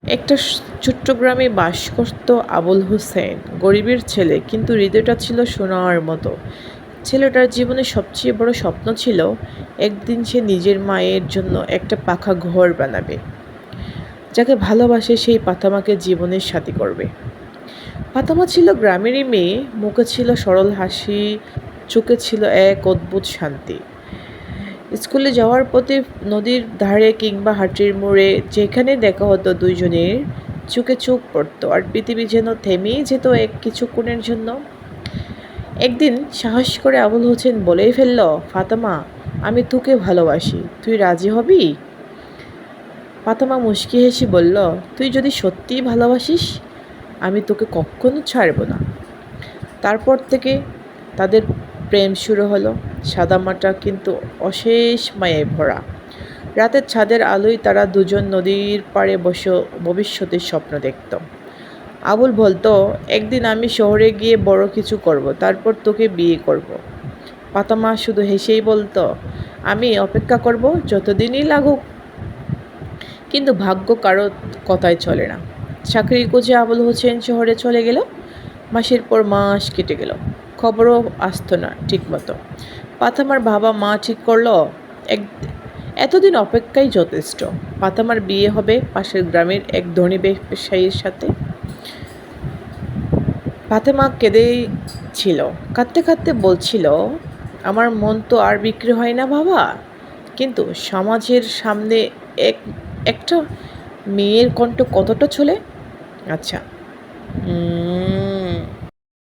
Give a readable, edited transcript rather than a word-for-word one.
একটা ছোট্ট গ্রামে বাস করত আবুল হোসেন। গরিবের ছেলে, কিন্তু হৃদয়টা ছিল সোনার মতো। ছেলেটার জীবনে সবচেয়ে বড় স্বপ্ন ছিল একদিন সে নিজের মায়ের জন্য একটা পাখা ঘর বানাবে। যাকে ভালোবাসে সেই পাতামাকে জীবনের সাথী করবে। পাতামা ছিল গ্রামেরই মেয়ে, মুখে ছিল সরল হাসি, চোখে ছিল এক অদ্ভুত শান্তি। স্কুলে যাওয়ার পথে নদীর ধারে কিংবা হাটের মোড়ে যেখানে দেখা হতো দুইজনের চোখে চোখ পড়তো, আর পৃথিবী যেন থেমেই যেত এক কিছুক্ষণের জন্য। একদিন সাহস করে আবুল হোসেন বলেই ফেলল, ফাতেমা, আমি তোকে ভালোবাসি, তুই রাজি হবি? ফাতেমা মুচকি হেসে বলল, তুই যদি সত্যিই ভালোবাসিস, আমি তোকে কখনো ছাড়ব না। তারপর থেকে তাদের প্রেম শুরু হলো, সাদামাটা কিন্তু অশেষ মায়ে ভরা। রাতের ছাদের আলোয় তারা দুজন নদীর পাড়ে বসে ভবিষ্যতের স্বপ্ন দেখত। আবুল বলতো, একদিন আমি শহরে গিয়ে বড় কিছু করব, তারপর তোকে বিয়ে করব। ফাতেমা শুধু হেসেই বলতো, আমি অপেক্ষা করব যতদিনই লাগুক। কিন্তু ভাগ্য কারো কথাই চলে না। চাকরির খোঁজে আবুল হোসেন শহরে চলে গেল। মাসের পর মাস কেটে গেল, খবরও আসতো না ঠিকমতো। ফাতেমার বাবা মা ঠিক করলো, এক এতদিন অপেক্ষাই যথেষ্ট। ফাতেমার বিয়ে হবে পাশের গ্রামের এক ধনী ব্যবসায়ীর সাথে। ফাতেমা কেঁদেই ছিল, কাঁদতে কাঁদতে বলছিল, আমার মন তো আর বিক্রি হয় না বাবা, কিন্তু সমাজের সামনে এক একটা মেয়ের কণ্ঠ কতটা চলে। আচ্ছা,